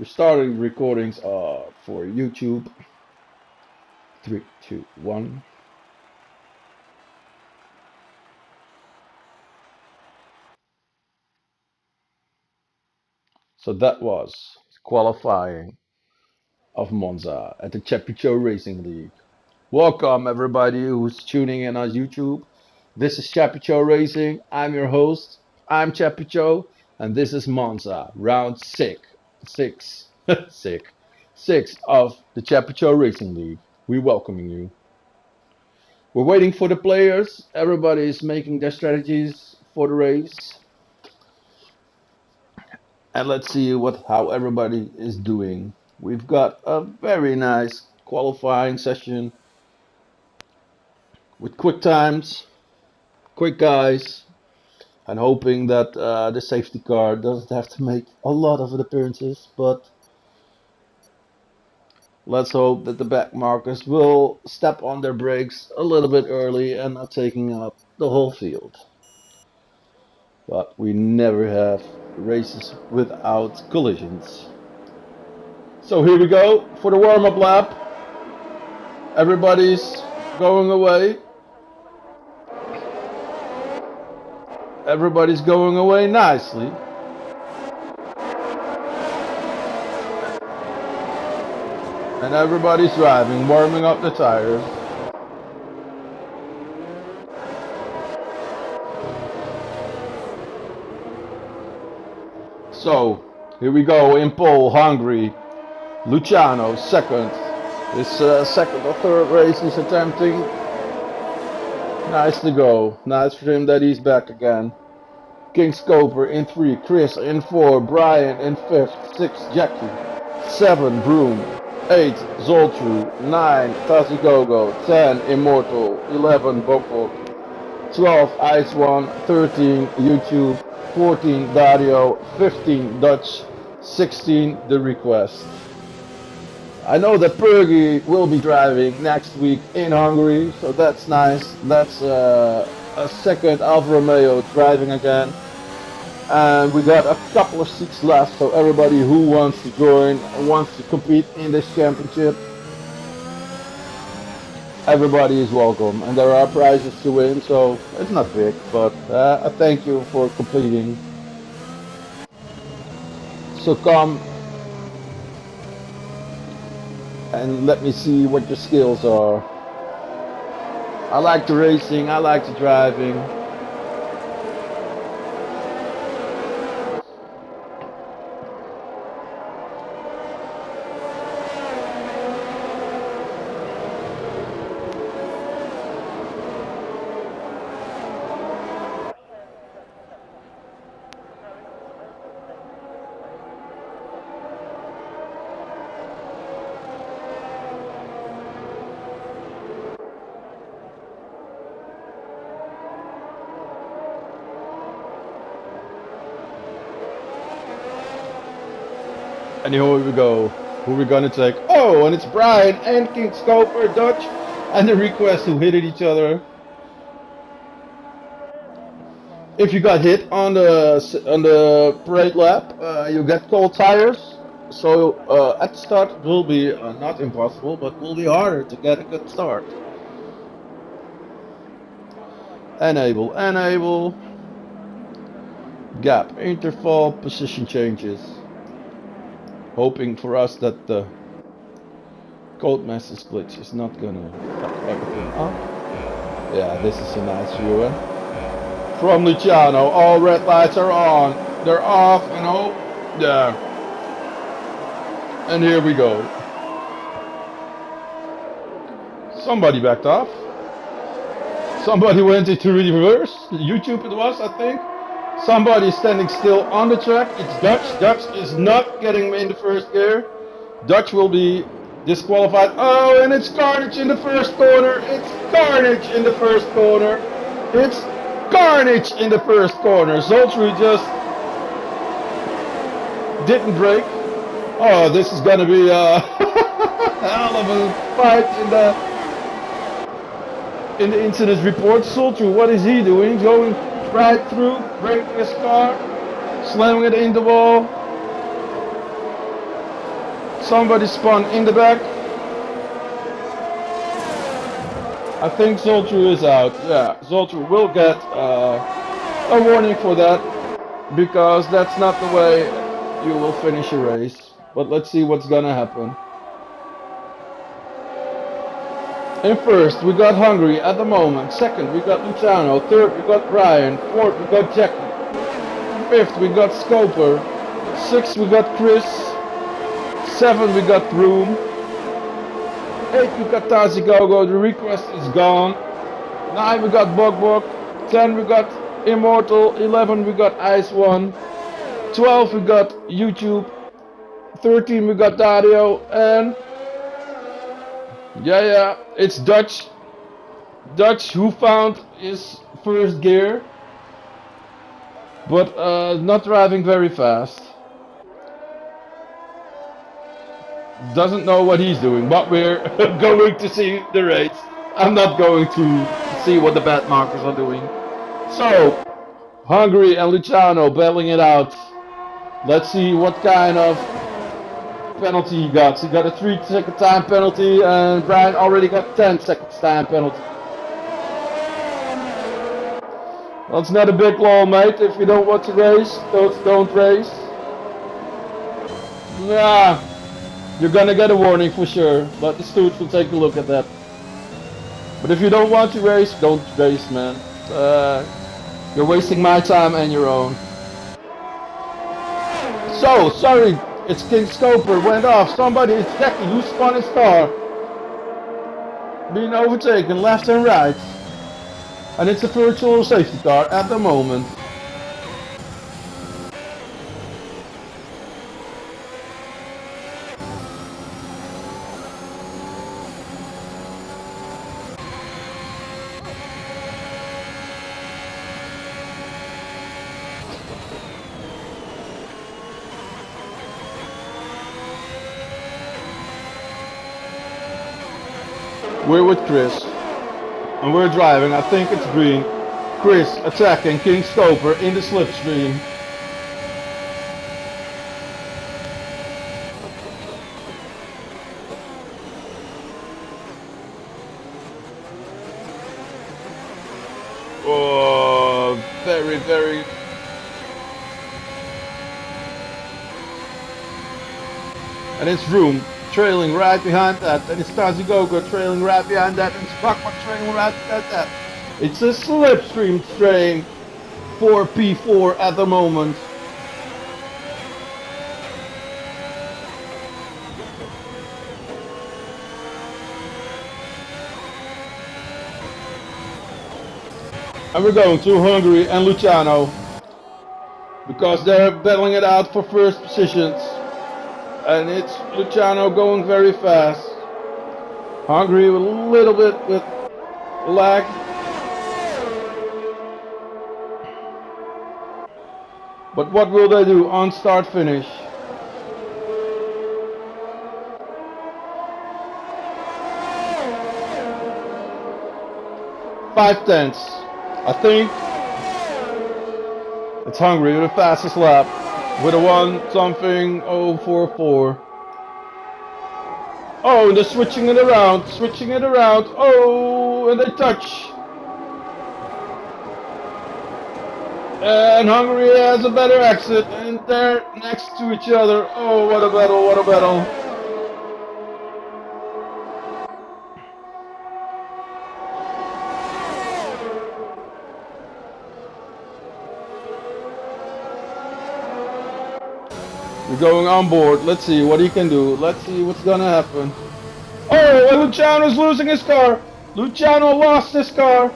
We're starting recordings for YouTube. 3, 2, 1. So that was qualifying of Monza at the Chappie Chio-Racing League. Welcome everybody who's tuning in on YouTube. This is Chappie Chio-Racing. I'm your host. I'm Chappie Chio, and this is Monza, round six of the Chappie Chio-Racing League. We're welcoming you. We're waiting for the players. Everybody is making their strategies for the race. And let's see how everybody is doing. We've got a very nice qualifying session with quick times, quick guys, and hoping that the safety car doesn't have to make a lot of appearances. But let's hope that the back markers will step on their brakes a little bit early and not taking up the whole field. But we never have races without collisions. So here we go for the warm-up lap. Everybody's going away. Everybody's going away nicely. And everybody's driving, warming up the tires. So, here we go in pole, Hungary. Luciano, second. His second or third race he's attempting. Nice to go. Nice for him that he's back again. King Scoper in 3, Chris in 4, Brian in 5th, 6, Jackie, 7, Broom, 8, Zoltru, 9, Tazigogo, 10, Immortal, 11, Bokok, 12, Ice One, 13, YouTube, 14, Dario, 15, Dutch, 16, The Request. I know that Pergy will be driving next week in Hungary, so that's nice. That's a second Alfa Romeo driving again. And we got a couple of seats left, so everybody who wants to join, wants to compete in this championship, everybody is welcome. And there are prizes to win, so it's not big, but a thank you for completing. So come and let me see what your skills are. I like the racing, I like the driving. And here we go. Who we gonna take? Oh, and it's Brian and King Scoper, Dutch, and the Request who hit at each other. If you got hit on the parade lap, you get cold tires. So at the start it will be not impossible, but will be harder to get a good start. Enable, gap, interval, position changes. Hoping for us that the code message glitch is not gonna fuck everything up. Yeah, this is a nice view. From Luciano, all red lights are on. They're off and oh, yeah. And here we go. Somebody backed off. Somebody went into reverse. YouTube it was, I think. Somebody is standing still on the track. It's Dutch. Dutch is not getting in the first gear. Dutch will be disqualified. Oh, and it's carnage in the first corner. It's carnage in the first corner. It's carnage in the first corner. Zoltru just didn't brake. Oh, this is gonna be a hell of a fight in the incident report. Zoltru, what is he doing? He's going right through, braking his car, slamming it in the wall. Somebody spun in the back. I think Zoltru is out. Yeah, Zoltru will get a warning for that, because that's not the way you will finish a race. But let's see what's gonna happen. In first, we got Hungary at the moment. Second, we got Luciano. Third, we got Brian. Fourth, we got Jackie. Fifth, we got Scoper. Sixth, we got Chris. Seven, we got Broom. Eight, we got Tazigogo. The request is gone. 9, we got Bog. 10, we got Immortal. 11, we got Ice One. 12, we got YouTube. 13, we got Dario. And yeah, it's Dutch. Dutch, who found his first gear, but not driving very fast. Doesn't know what he's doing, but we're going to see the race. I'm not going to see what the bad markers are doing. So, Hungary and Luciano battling it out. Let's see what kind of penalty he got. He got a 3-second time penalty, and Brian already got 10-second time penalty. Well, it's not a big law, mate. If you don't want to race, don't race. Nah, you're gonna get a warning for sure, but the stewards will take a look at that. But if you don't want to race, don't race, man. You're wasting my time and your own. So, sorry, it's King Scoper, went off. Somebody, it's Jackie, who spun his car. Being overtaken left and right. And it's a virtual safety car at the moment. We're with Chris, and we're driving, I think it's green. Chris attacking King Scoper in the slipstream. Oh, very. And it's Room trailing right behind that. And it's Tazigogo trailing right behind that. And it's Bakmak trailing right behind that. It's a slipstream train for P4 at the moment. And we're going to Hungary and Luciano, because they're battling it out for first positions. And it's Luciano going very fast. Hungary with a little bit with lag. But what will they do on start finish? Five tenths. I think it's Hungary with the fastest lap, with a 1:044. Oh, and they're switching it around. Oh, and they touch. And Hungary has a better exit, and they're next to each other. Oh, what a battle. We're going on board. Let's see what he can do. Let's see what's gonna happen. Oh, and Luciano's losing his car. Luciano lost his car.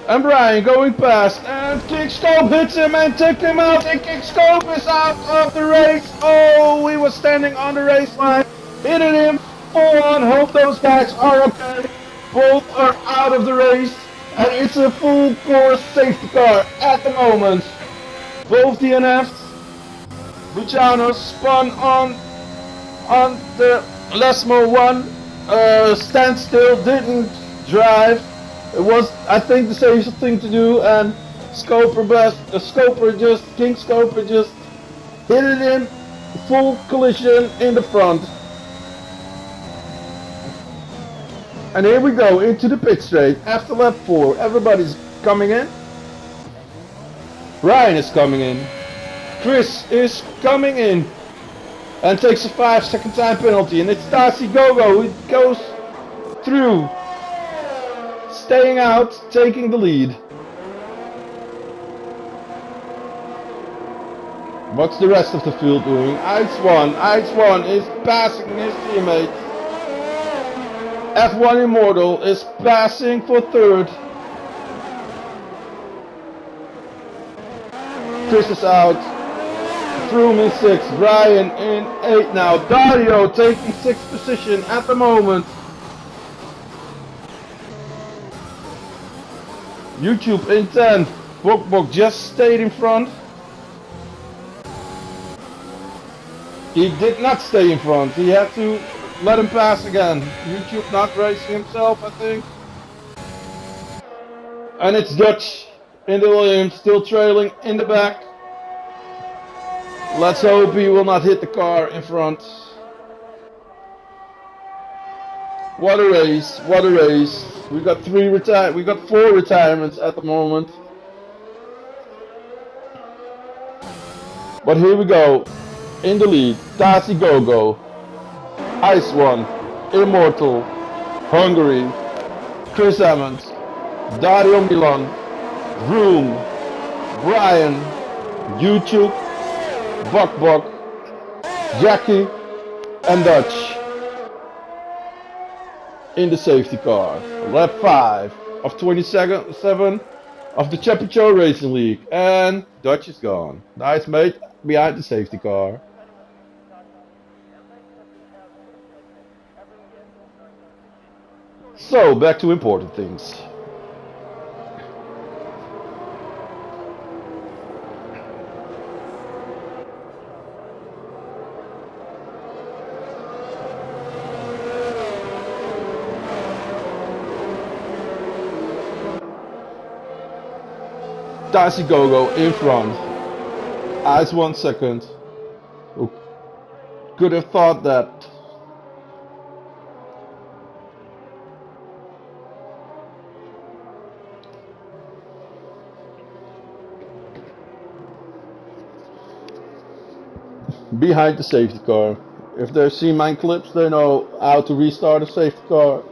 And Brian going past. And King Scope hits him and took him out. And King Scope is out of the race. Oh, he was standing on the race line. Hitting him full on. Hope those guys are okay. Both are out of the race. And it's a full course safety car at the moment. Both DNF'd. Luciano spun on the Lesmo 1, standstill, didn't drive. It was, I think, the safest thing to do, and King Scoper just hit it in full collision in the front. And here we go into the pit straight after lap 4. Everybody's coming in. Ryan is coming in. Chris is coming in. And takes a 5-second time penalty. And it's Darcy Gogo who goes through. Staying out, taking the lead. What's the rest of the field doing? Ice One is passing his teammates. F1 Immortal is passing for third. Chris is out. Froome in 6. Ryan in 8 now. Dario taking 6th position at the moment. YouTube in 10. Bok just stayed in front. He did not stay in front. He had to let him pass again. YouTube not racing himself, I think. And it's Dutch in the Williams, still trailing in the back. Let's hope he will not hit the car in front. What a race, what a race. We got 4 retirements at the moment. But here we go. In the lead, Darcy Gogo, Ice One, Immortal, Hungary, Chris Emmons, Dario Milan, Vroom, Brian, YouTube, Bok, Jackie, and Dutch. In the safety car. Lap 5 of 27 of the Chappie Chio-Racing League. And Dutch is gone. Nice mate behind the safety car. So, back to important things. Darcy Gogo in front. Ice 1 second. Who could have thought that? Behind the safety car. If they've seen my clips, they know how to restart a safety car.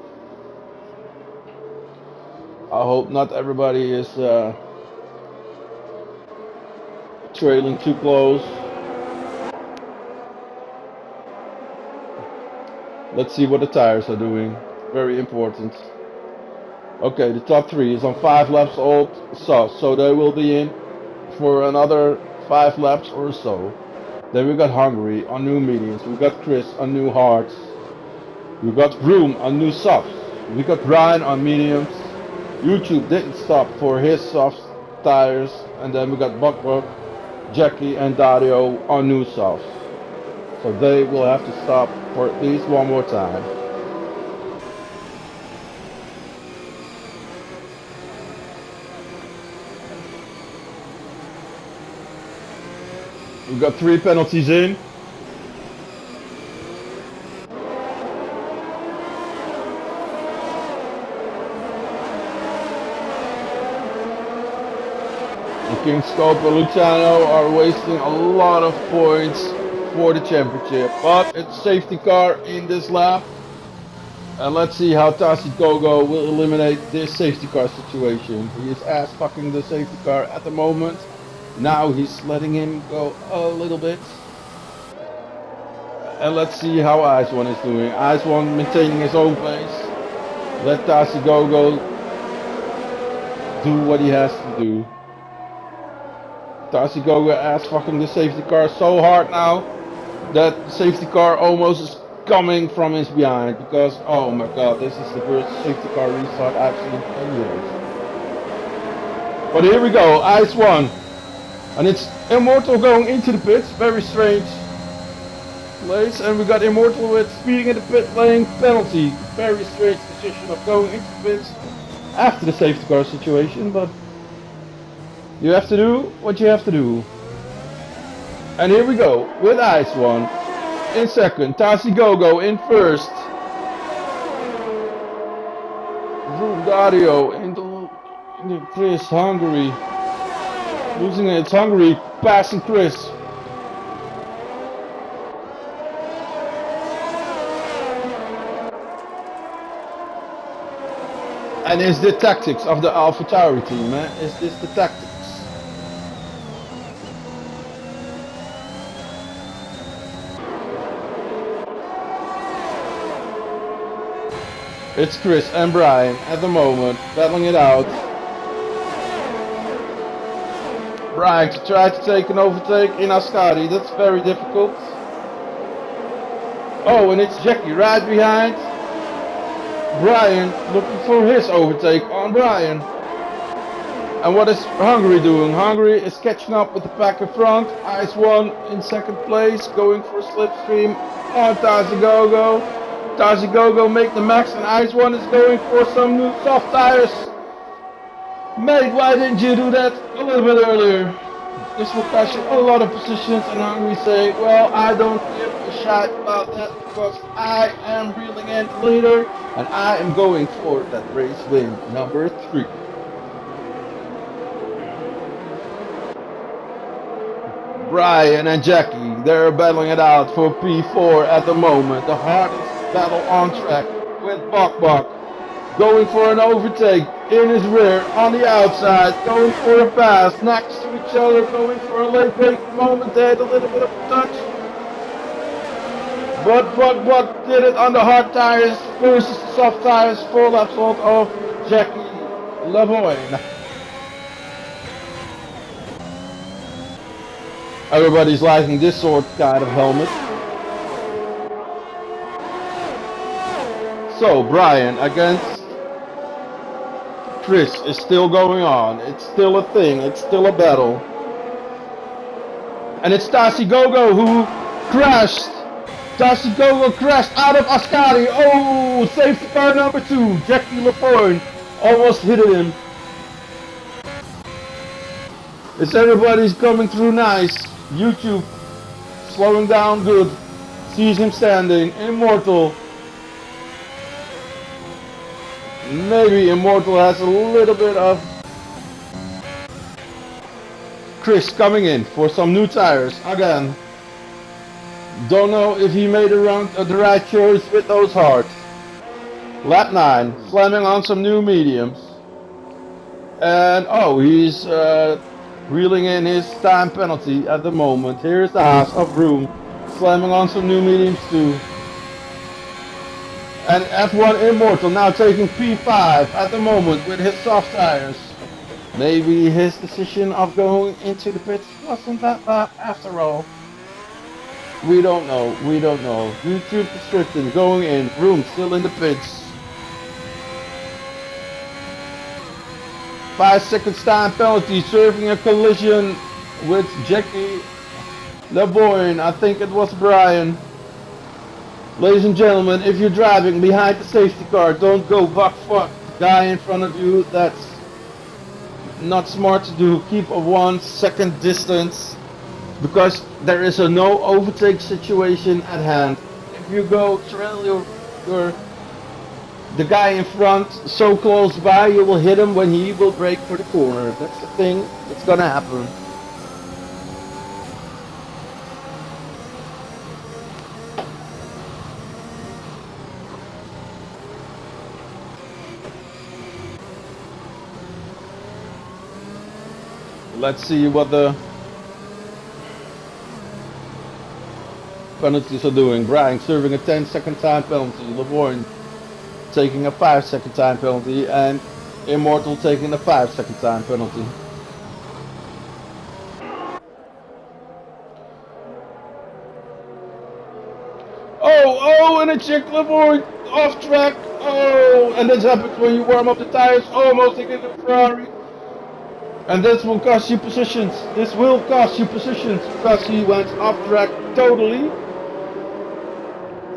I hope not everybody is trailing too close. Let's see what the tires are doing. Very important. Okay, the top 3 is on 5 laps old soft, so they will be in for another 5 laps or so. Then we got Hungary on new mediums. We got Chris on new hards. We got Vroom on new softs. We got Ryan on mediums. YouTube didn't stop for his soft tires. And then we got Bok, Jackie and Dario on new softs. So they will have to stop for at least one more time. We've got 3 penalties in. King Scope and Luciano are wasting a lot of points for the championship, but it's safety car in this lap, and let's see how Darcy Gogo will eliminate this safety car situation. He is ass fucking the safety car at the moment. Now he's letting him go a little bit, and let's see how Ice One is doing. Ice One maintaining his own pace. Let Darcy Gogo do what he has to do. Darcy Gogo ass fucking the safety car so hard now that the safety car almost is coming from his behind, because oh my god, this is the first safety car restart I've seen in years. But here we go, Ice One, and it's Immortal going into the pits. Very strange place, and we got Immortal with speeding in the pit lane penalty. Very strange decision of going into the pits after the safety car situation, but you have to do what you have to do. And here we go with Ice One in second, Tasi Gogo in first, Dario in the Chris Hungary, losing it. It's Hungary passing Chris. And is the tactics of the AlphaTauri team, man? Is this the tactics? It's Chris and Brian at the moment, battling it out. Brian to try to take an overtake in Ascari, that's very difficult. Oh, and it's Jackie right behind Brian, looking for his overtake on Brian. And what is Hungary doing? Hungary is catching up with the pack in front. Ice One in second place, going for a slipstream on Tazigogo. Tazigogo make the max, and Ice One is going for some new soft tires. Mate, why didn't you do that a little bit earlier? This will cost you a lot of positions, and Hungary say, well, I don't give a shit about that because I am reeling in the leader, and I am going for that race win number 3. Brian and Jackie, they're battling it out for P4 at the moment. The hardest battle on track with Bok Bok going for an overtake in his rear on the outside, going for a pass next to each other, going for a late break moment. They had a little bit of a touch. But did it on the hard tires versus the soft tires, full assault of Jackie Lavoine. Everybody's liking this sort kind of helmet. So Brian against Chris is still going on. It's still a thing. It's still a battle. And it's Tasi Gogo who crashed. Tasi Gogo crashed out of Ascari. Oh, safety car number 2. Jackie Lavoine almost hit him. It's everybody's coming through nice. YouTube slowing down good. Sees him standing. Immortal. Maybe Immortal has a little bit of Chris coming in for some new tires again. Don't know if he made the right choice with those hards. Lap 9, slamming on some new mediums. And oh, he's reeling in his time penalty at the moment. Here's the Haas of Room, slamming on some new mediums too. And F1 Immortal now taking P5 at the moment with his soft tires. Maybe his decision of going into the pits wasn't that bad after all. We don't know, we don't know. YouTube restricted, going in, Room still in the pits. 5 seconds time penalty, serving a collision with Jackie Lavoine. I think it was Brian. Ladies and gentlemen, if you're driving behind the safety car, don't go buck fuck the guy in front of you. That's not smart to do. Keep a 1 second distance because there is a no overtake situation at hand. If you go trail the guy in front so close by, you will hit him when he will brake for the corner. That's the thing that's gonna happen. Let's see what the penalties are doing. Brian serving a 10-second time penalty. Lavoine taking a 5-second time penalty, and Immortal taking a 5-second time penalty. Oh, and a check Lavoine off track. Oh, and this happens when you warm up the tires. Almost taking the Ferrari. And this will cost you positions. This will cost you positions because he went off track totally.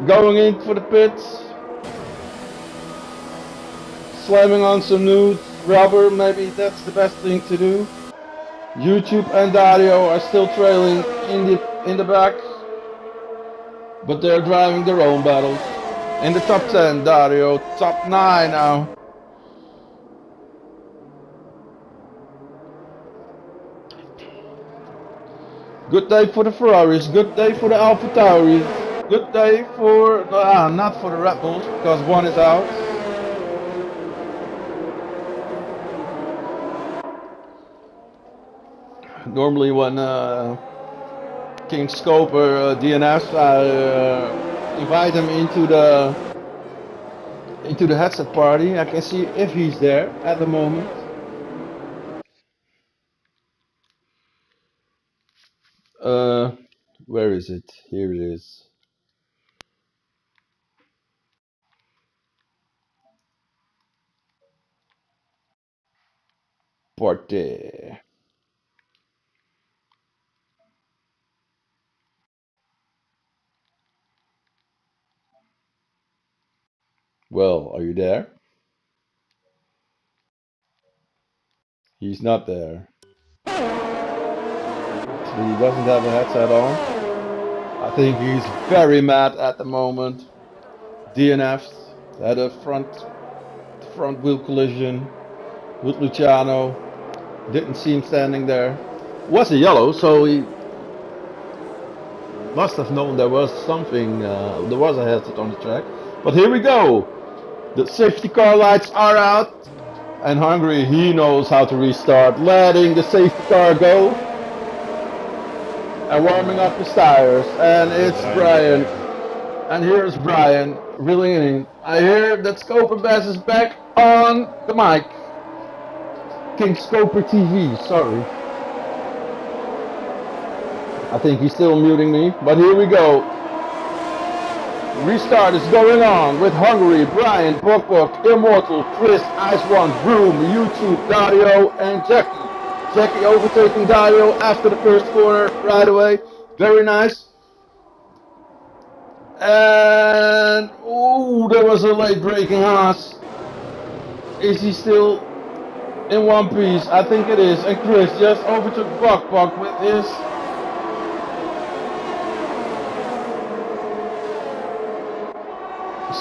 Going in for the pits. Slamming on some new rubber. Maybe that's the best thing to do. YouTube and Dario are still trailing in the back, but they're driving their own battles. In the top 10, Dario, top 9 now. Good day for the Ferraris, good day for the Alpha Tauris, good day for, not for the Red Bulls, because one is out. Normally when King Scoper DNFs, I invite him into the headset party. I can see if he's there at the moment. Uh, where is it? Here it is. Party. Well, are you there? He's not there. He doesn't have a headset on. I think he's very mad at the moment. DNF'd, had a front wheel collision with Luciano. Didn't see him standing there. Was a yellow, so he must have known there was something. There was a headset on the track. But here we go. The safety car lights are out. And Hungary, he knows how to restart, letting the safety car go and warming up his tires. And it's Brian. And here's Brian reeling it in. I hear that Scoper Bass is back on the mic. King Scoper TV, sorry. I think he's still muting me, but here we go. Restart is going on with Hungary, Brian, Bok, Immortal, Chris, Ice One, Broom, YouTube, Dario, and Jackie. Jackie overtaking Dario after the first corner right away. Very nice. And ooh, there was a late braking Haas. Is he still in one piece? I think it is. And Chris just overtook Bok with his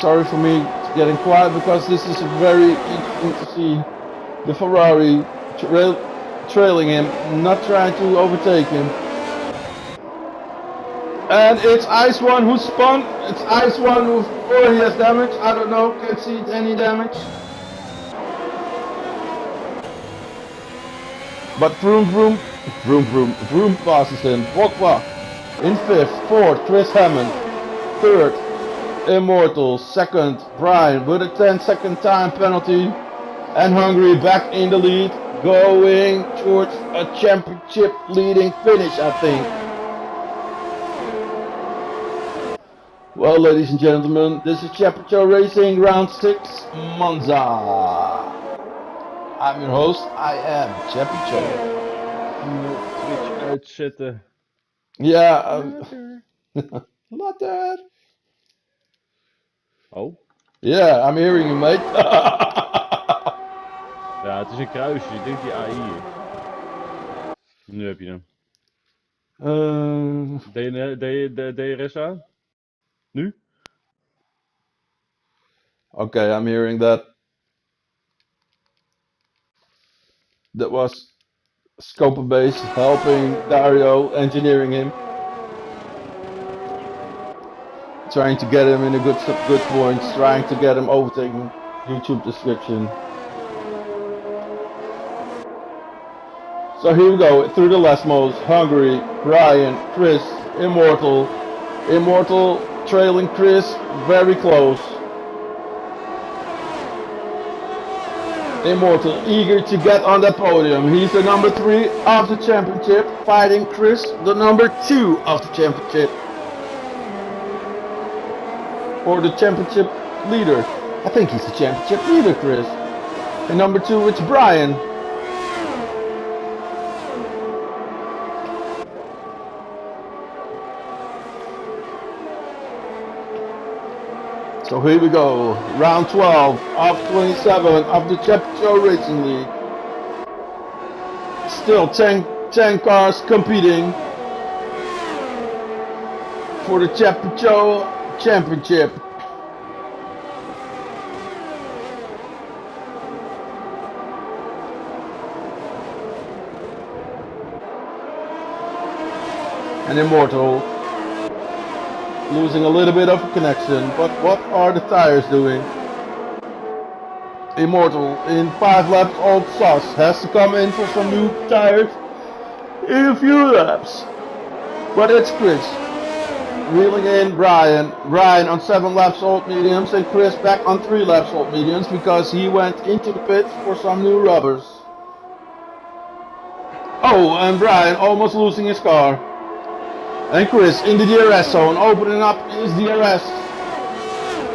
sorry for me getting quiet because this is very interesting to see the Ferrari trailing him, not trying to overtake him. And it's Ice One who spun. It's Ice One who, or he has damage. I don't know. Can't see any damage. But Vroom passes him. Bok in fifth, fourth, Chris Hammond, third, Immortal, second, Brian with a 10-second time penalty, and Hungary back in the lead, going towards a championship leading finish, I think. Well, ladies and gentlemen, this is Chappie Chio-Racing Round 6, Monza. I'm your host, I am Chappie Chio. Twitch uitzetten. Yeah, later. Oh? Yeah, I'm hearing you, mate. Ja, het is een kruisje. Ik denk die AI hier. Nu heb je hem. DRS aan? Nu? Okay, I'm hearing that. That was Scoper Base helping Dario, engineering him, trying to get him in a good points, trying to get him overtaking YouTube description. So here we go through the last modes. Hungary, Brian, Chris, Immortal trailing Chris very close. Immortal eager to get on that podium. He's the number 3 of the championship, fighting Chris, the number 2 of the championship. Or the championship leader. I think he's the championship leader, Chris. And number 2, it's Brian. So here we go, round 12 of 27 of the Chappie Chio-Racing League. Still 10 10 cars competing for the Chappie Chio Championship. And Immortal losing a little bit of connection, but what are the tires doing? Immortal in 5 laps old sauce has to come in for some new tires in a few laps. But it's Chris reeling in Brian. Brian on 7 laps old mediums and Chris back on 3 laps old mediums because he went into the pits for some new rubbers. Oh, and Brian almost losing his car. And Chris in the DRS zone, opening up his DRS.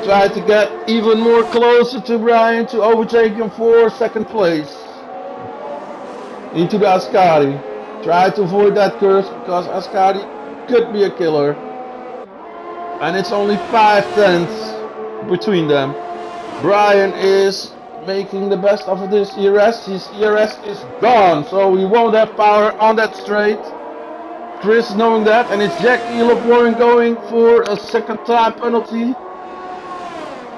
Tried to get even more closer to Brian to overtake him for second place. Into the Ascari. Tried to avoid that curse because Ascari could be a killer. And it's only 5/10 between them. Brian is making the best of this ERS. His ERS is gone, so he won't have power on that straight. Chris knowing that, and it's Jack Elop Warren going for a second time penalty.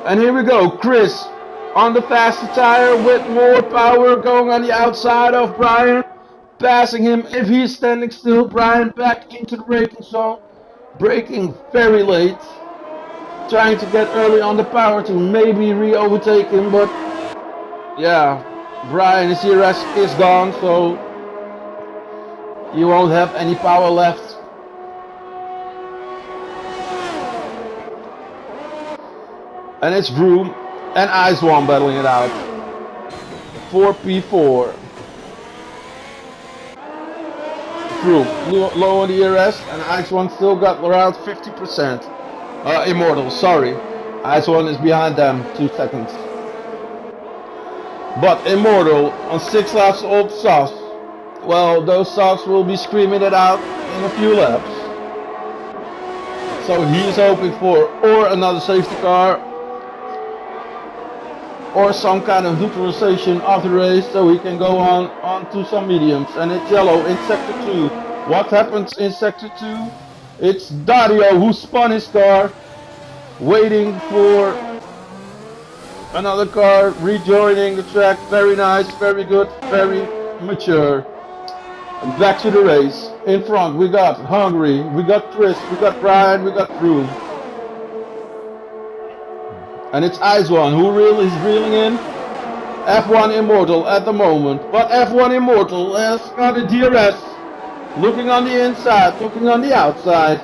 And here we go, Chris on the faster tire with more power going on the outside of Brian. Passing him if he's standing still. Brian back into the braking zone. Braking very late. Trying to get early on the power to maybe re-overtake him, but yeah, Brian, his ERS is gone, so you won't have any power left. And it's Vroom and Ice One battling it out. 4P4. Vroom low on the ERS, and Ice One still got around 50%. Immortal, sorry. Ice One is behind them 2 seconds. But Immortal on 6 laps old sauce. Well, those socks will be screaming it out in a few laps. So he's hoping for or another safety car or some kind of neutralization of the race so he can go on to some mediums. And it's yellow in sector 2. What happens in sector 2? It's Dario who spun his car, waiting for another car rejoining the track. Very nice, very good, very mature. And back to the race. In front we got Hungry, we got Chris, we got Brian, we got Vroom. And it's Ice One who is reeling in F1 Immortal at the moment. But F1 Immortal has got a DRS. Looking on the inside, looking on the outside.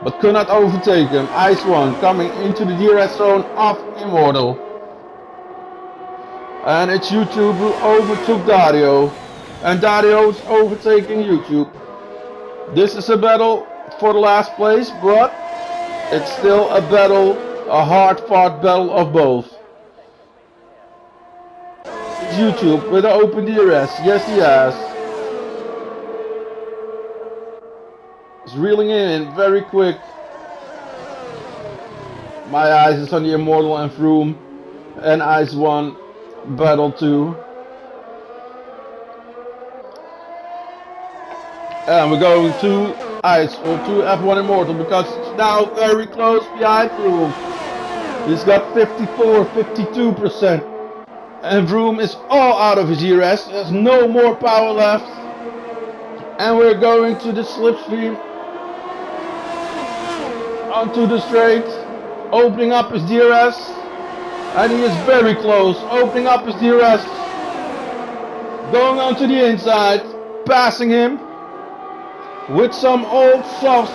But could not overtake him. Ice One coming into the DRS zone of Immortal. And it's YouTube who overtook Dario. And Dario's overtaking YouTube. This is a battle for the last place, but it's still a battle, a hard-fought battle of both. It's YouTube with an open DRS. Yes, he has. It's reeling in very quick. My eyes is on the Immortal and Vroom and Ice One battle too. And we're going to to F1 Immortal because it's now very close behind Vroom. He's got 52%. And Vroom is all out of his ERS. There's no more power left. And we're going to the slipstream. Onto the straight. Opening up his DRS. And he is very close. Opening up his DRS. Going onto the inside. Passing him. With some old sauce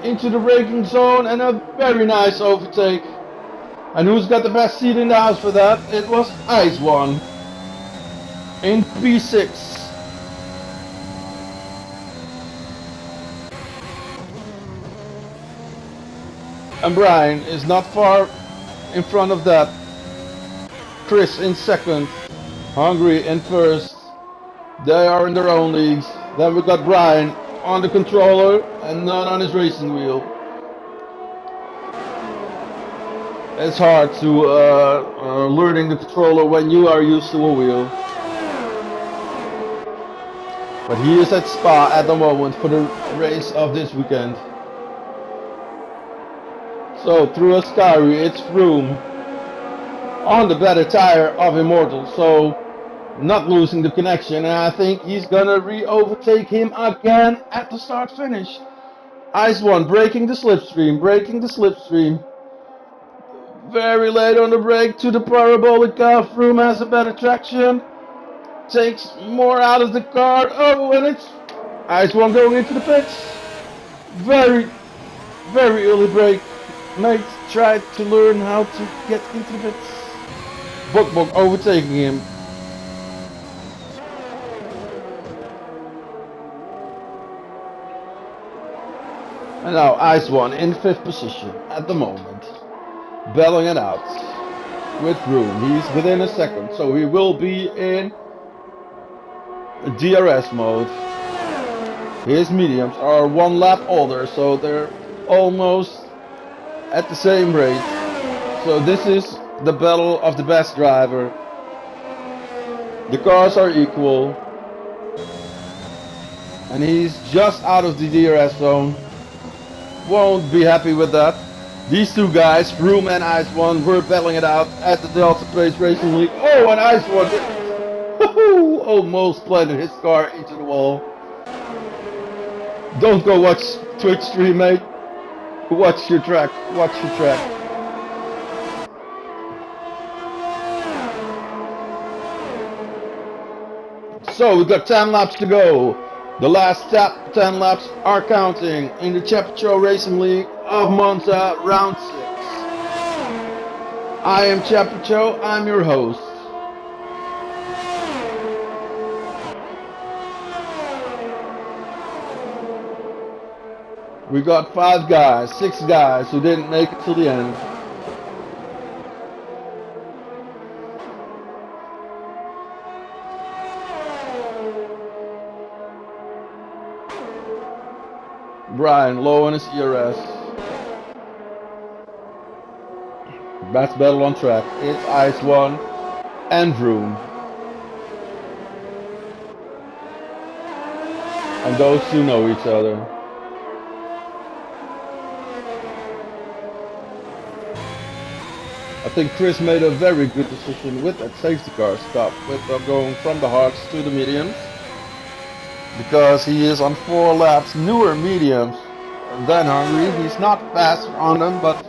into the braking zone and a very nice overtake. And who's got the best seat in the house for that? It was Ice One in P6. And Brian is not far in front of that. Chris in second. Hungry in first. They are in their own leagues. Then we got Brian on the controller and not on his racing wheel. It's hard to learning the controller when you are used to a wheel. But he is at Spa at the moment for the race of this weekend. So through a Skyry, it's Froome on the better tire of Immortal. So not losing the connection, and I think he's gonna re-overtake him again at the start finish. Ice one breaking the slipstream, breaking the slipstream. Very late on the brake to the parabolic car. Froome has a better traction. Takes more out of the car. Oh, and it's Ice one going into the pits. Very, very early break. Mate tried to learn how to get into the pits. Bok overtaking him. And now Ice one in 5th position at the moment. Belling it out with Froome. He's within a second, so he will be in DRS mode. His mediums are 1 lap older, so they're almost at the same rate. So this is the battle of the best driver. The cars are equal. And he's just out of the DRS zone. Won't be happy with that. These two guys, Froome and Ice One, were battling it out at the Delta Place Racing League. Oh, and Ice One almost planted his car into the wall. Don't go watch Twitch stream, mate. Watch your track. Watch your track. So we've got 10 laps to go. The last 10 laps are counting in the Chappie Chio-Racing League of Monza Round 6. I am Chappie Chio, I'm your host. We got 5 guys, 6 guys who didn't make it till the end. Brian, low on his ERS. Best battle on track. It's Ice One and Froome. And those two know each other. I think Chris made a very good decision with that safety car stop, with going from the hards to the mediums. Because he is on 4 laps newer mediums than Hungary. He's not faster on them, but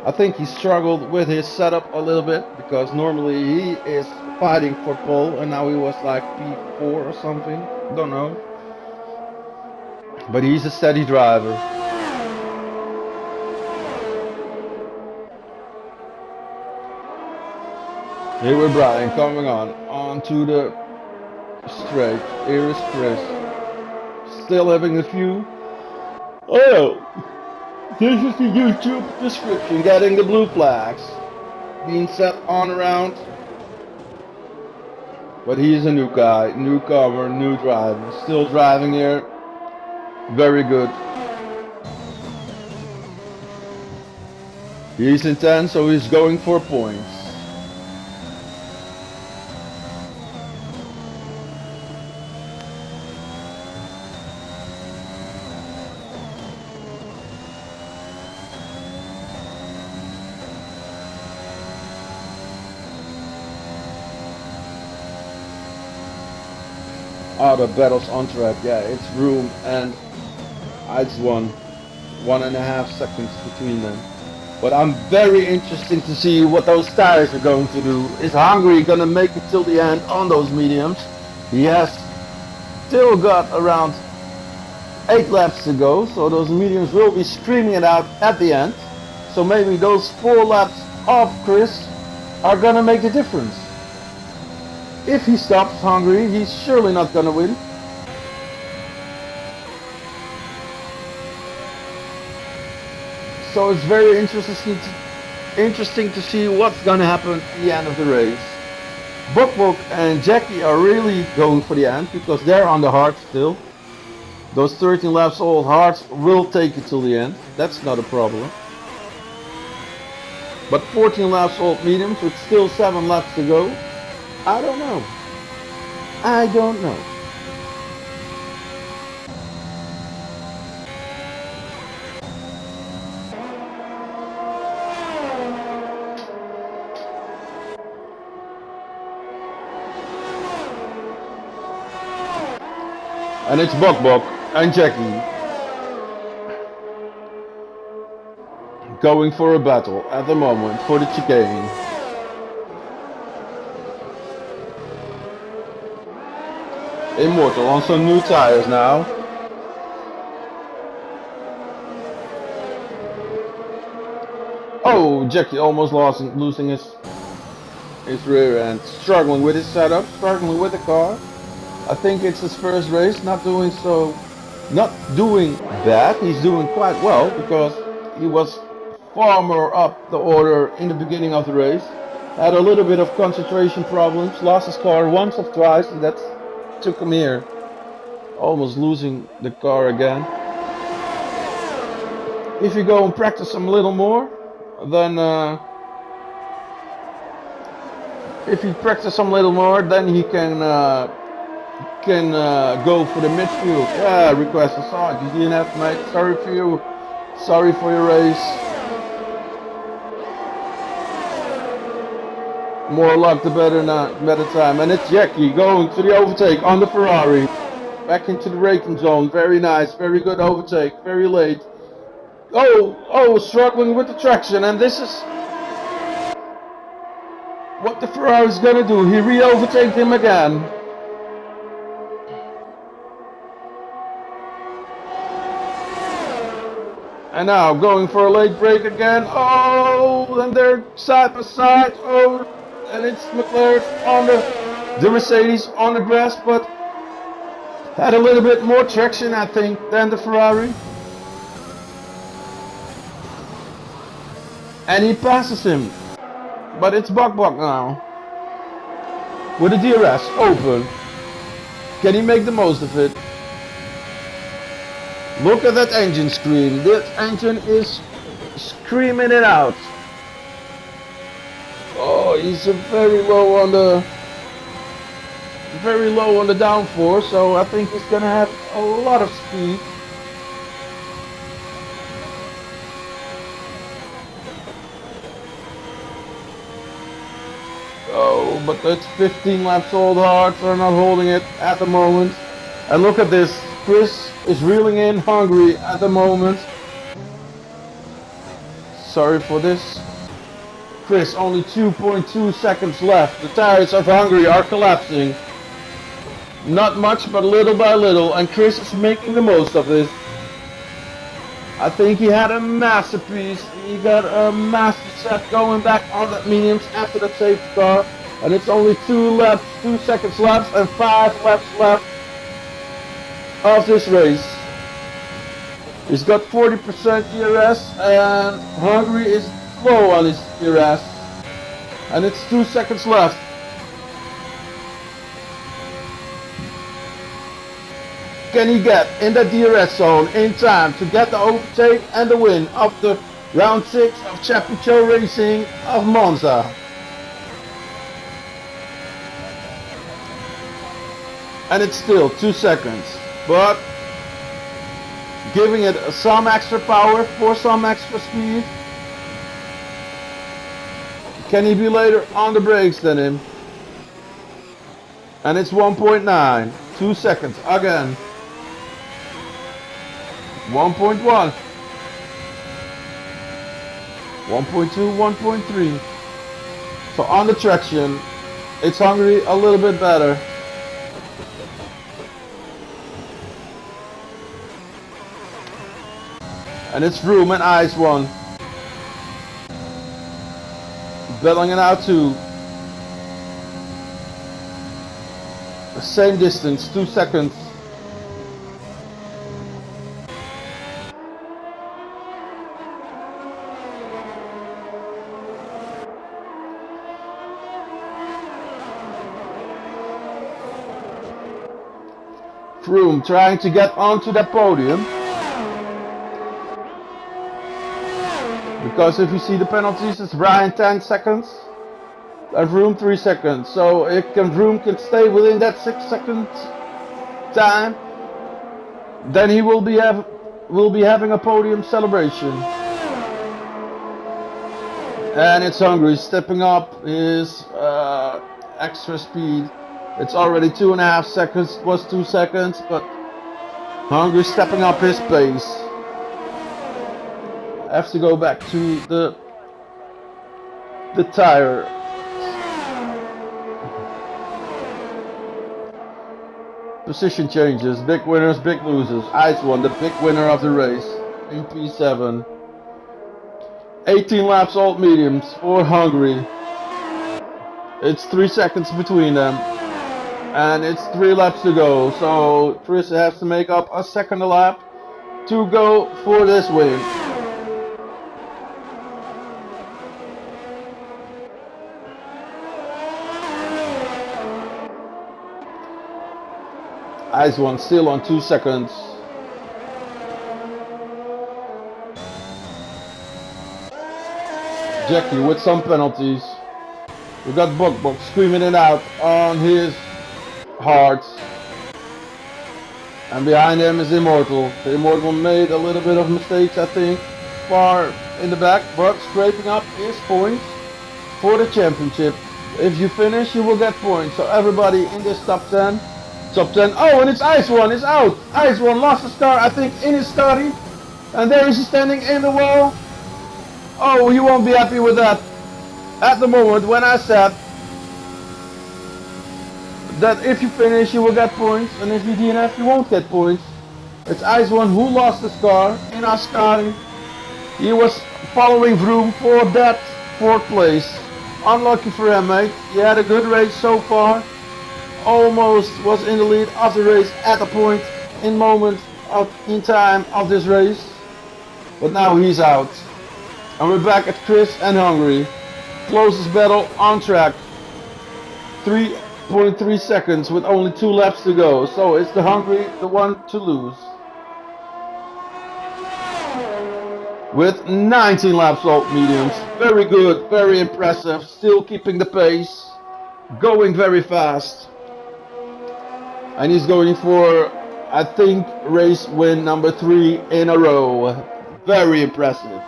I think he struggled with his setup a little bit, because normally he is fighting for pole and now he was like P4 or something, don't know. But he's a steady driver. Here we're Brian coming onto the straight. Here is Chris. Still having a few. Oh, this is the YouTube description. Getting the blue flags. Being set on around. But he is a new guy, newcomer, new driver. Still driving here. Very good. He's intense, so he's going for points. The battles on track, yeah, it's Froome and Ice One, 1.5 seconds between them. But I'm very interested to see what those tires are going to do. Is Hungary gonna make it till the end on those mediums? He has still got around 8 laps to go, so those mediums will be screaming it out at the end. So maybe those 4 laps of Chris are gonna make the difference. If he stops Hungary, he's surely not gonna win. So it's very interesting to see what's gonna happen at the end of the race. Bok and Jackie are really going for the end because they're on the hard still. Those 13 laps old hards will take it till the end. That's not a problem. But 14 laps old mediums with still 7 laps to go. I don't know. I don't know. And it's Bok Bok and Jackie going for a battle at the moment for the chicane. Immortal on some new tires now. Oh, Jackie almost losing his rear end. Struggling with his setup, struggling with the car. I think it's his first race, not doing bad. He's doing quite well because he was far more up the order in the beginning of the race. Had a little bit of concentration problems, lost his car once or twice, and that took him here. Almost losing the car again. If you go and practice him a little more, then if you practice him a little more, then he can go for the midfield. Yeah, request a side. You didn't have, mate. Sorry for you. Sorry for your race. More luck, the better time. And it's Jackie going to the overtake on the Ferrari. Back into the braking zone. Very nice. Very good overtake. Very late. Oh, struggling with the traction. And this is what the Ferrari's gonna do. He re-overtaked him again. And now going for a late break again. Oh, and they're side by side. Oh, and it's McLaren on the Mercedes on the grass, but had a little bit more traction, I think, than the Ferrari. And he passes him. But it's Bok Bok now. With the DRS open. Can he make the most of it? Look at that engine scream. This engine is screaming it out. Oh, he's very low on the downforce, so I think he's gonna have a lot of speed. Oh, but that's 15 laps old hard, so they're not holding it at the moment. And look at this. Chris is reeling in Hungary at the moment. Sorry for this. Chris, only 2.2 seconds left. The tires of Hungary are collapsing. Not much, but little by little, and Chris is making the most of this. I think he had a masterpiece. He got a master set going back on that mediums after the safety car. And it's only 2 seconds left, and 5 laps left of this race. He's got 40% DRS, and Hungary is low on his DRS. And it's 2 seconds left. Can he get in the DRS zone in time to get the overtake and the win of the round 6 of Chappie Chio-Racing of Monza? And it's still 2 seconds, but giving it some extra power for some extra speed. Can he be later on the brakes than him? And it's 1.9, 2 seconds again. 1.1, 1.2, 1.3. So on the traction, it's Hungary a little bit better. And it's Vroom and Ice 1. Battling it out too. The same distance, 2 seconds. Vroom trying to get onto that podium. Because if you see the penalties, it's Brian 10 seconds and Vroom 3 seconds. So if Vroom can stay within that 6 second time, then he will be having a podium celebration. And it's Hungary stepping up his extra speed. It's already 2.5 seconds. It was 2 seconds, but Hungary stepping up his pace. I have to go back to the tire. Position changes, big winners, big losers. Ice won, the big winner of the race in P7. 18 laps old mediums for Hungary. It's 3 seconds between them. And it's 3 laps to go. So Chris has to make up a second lap to go for this win. Ice one still on 2 seconds. Jackie with some penalties. We got Buck screaming it out on his heart. And behind him is Immortal. The Immortal made a little bit of mistakes, I think, far in the back, but scraping up his points for the championship. If you finish, you will get points. So everybody in this top 10. Oh, and it's Ice One, it's out. Ice One lost his car, I think, in his starting. And there is he standing in the wall. Oh, he won't be happy with that. At the moment, when I said that if you finish, you will get points, and if you DNF, you won't get points. It's Ice One who lost his car in our starting. He was following Vroom for that 4th place. Unlucky for him, mate. He had a good race so far. Almost was in the lead of the race at a point in time of this race, but now he's out. And we're back at Chris and Hungary. Closest battle on track. 3.3 seconds with only 2 laps to go. So it's the Hungary, the one to lose. With 19 laps old mediums. Very good, very impressive. Still keeping the pace. Going very fast. And he's going for, I think, race win number 3 in a row. Very impressive.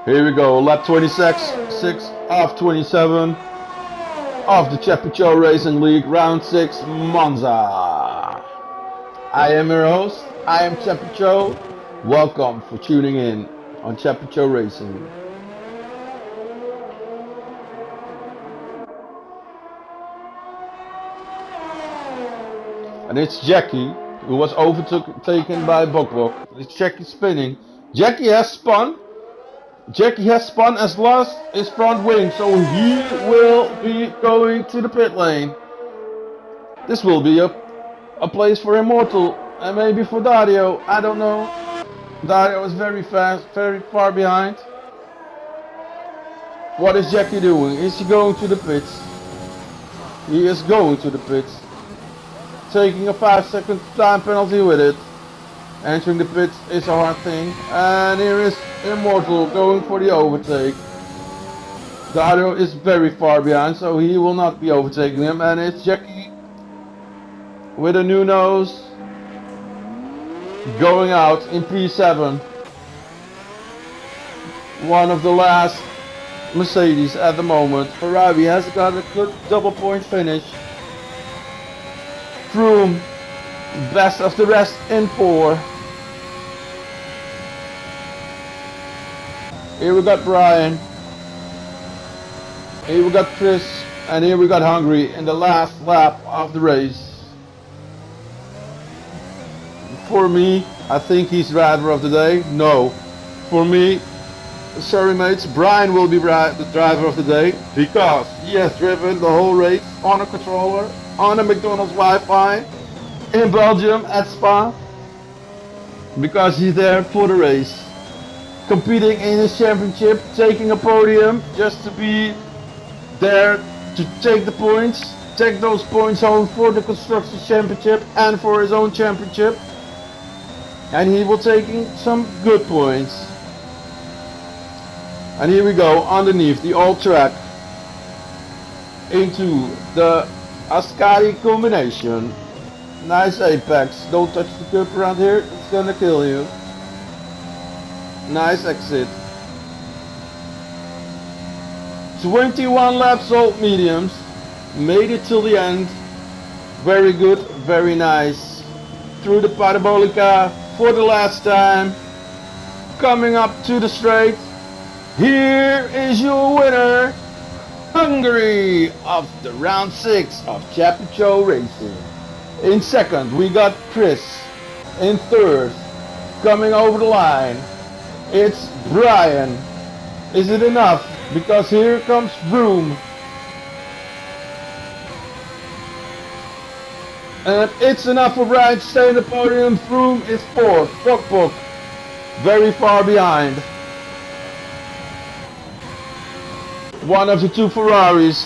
Here we go, lap 26, 6 of 27 of the Chappie Chio-Racing League, round 6, Monza. I am your host, I am Chappie Chio. Welcome for tuning in on Chappie Chio-Racing. And it's Jackie, who was overtaken by Buck. It's Jackie spinning. Jackie has spun as lost his front wing, so he will be going to the pit lane. This will be a place for Immortal and maybe for Dario, I don't know. Dario is very fast, very far behind. What is Jackie doing? Is he going to the pits? He is going to the pits. Taking a 5-second time penalty with it. Entering the pits is a hard thing. And here is Immortal going for the overtake. Dario is very far behind, so he will not be overtaking him. And it's Jackie with a new nose going out in P7. One of the last Mercedes at the moment. Ferrari has got a good double point finish. Vroom, best of the rest in 4. Here we got Brian. Here we got Chris. And here we got Hungary in the last lap of the race. For me, I think he's driver of the day. No. For me, sorry mates, Brian will be the driver of the day. Because he has driven the whole race on a controller, on a McDonald's Wi-Fi, in Belgium at Spa. Because he's there for the race. competing in his championship, taking a podium just to be there to take the points, take those points home for the Constructors Championship and for his own championship. And he will taking some good points. And here we go underneath the old track into the Ascari combination. Nice apex. Don't touch the curb around here, it's gonna kill you. Nice exit. 21 laps old mediums. Made it till the end. Very good, very nice. Through the Parabolica for the last time. Coming up to the straight. Here is your winner, Hungary, of the round 6 of Chappie Chio-Racing. In second, we got Chris. In third, coming over the line, it's Brian. Is it enough? Because here comes Vroom. And it's enough for Brian to stay in the podium. Vroom is fourth. Bok very far behind. One of the two Ferraris,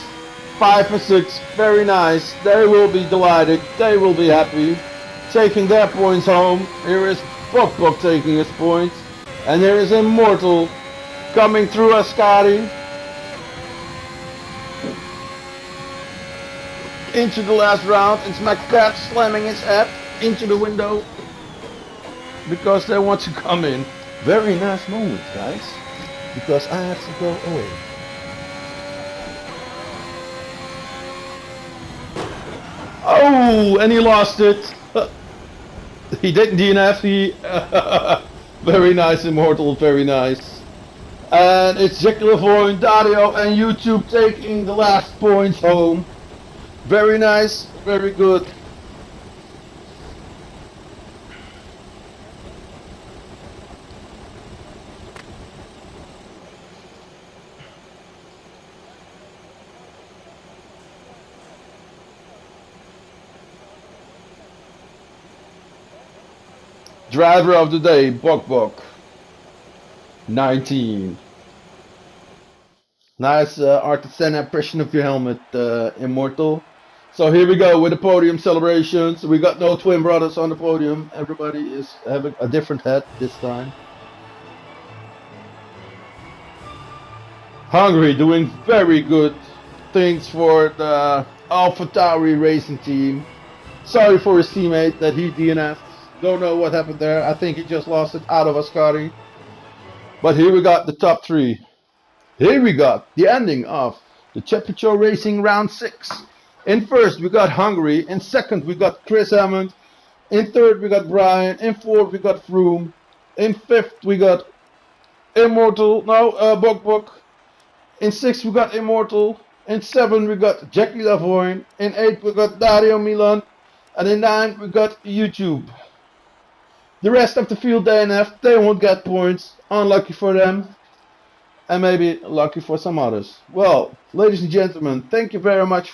5 and 6, very nice. They will be delighted, they will be happy, taking their points home. Here is Bok taking his points. And there is Immortal coming through Ascari into the last round. It's McCat slamming his head into the window because they want to come in. Very nice moment, guys, because I have to go away. Oh, and he lost it. He didn't DNF. He very nice, Immortal, very nice. And it's Jackie Lavoie, Dario, and YouTube taking the last points home. Very nice, very good. Driver of the day, Bok. 19. Nice artisan impression of your helmet, Immortal. So here we go with the podium celebrations. We got no twin brothers on the podium. Everybody is having a different hat this time. Hungary doing very good things for the AlphaTauri racing team. Sorry for his teammate that he DNF'd. Don't know what happened there. I think he just lost it out of Ascari. But here we got the top 3. Here we got the ending of the Chappie Chio-Racing Round 6. In first we got Hungary. In second we got Chris Hammond. In third we got Brian. In fourth we got Vroom. In fifth we got Immortal. No, Bok. In sixth we got Immortal. In seven we got Jackie Lavoie. In eight we got Dario Milan. And in 9 we got YouTube. The rest of the field DNF, they won't get points. Unlucky for them. And maybe lucky for some others. Well, ladies and gentlemen, thank you very much for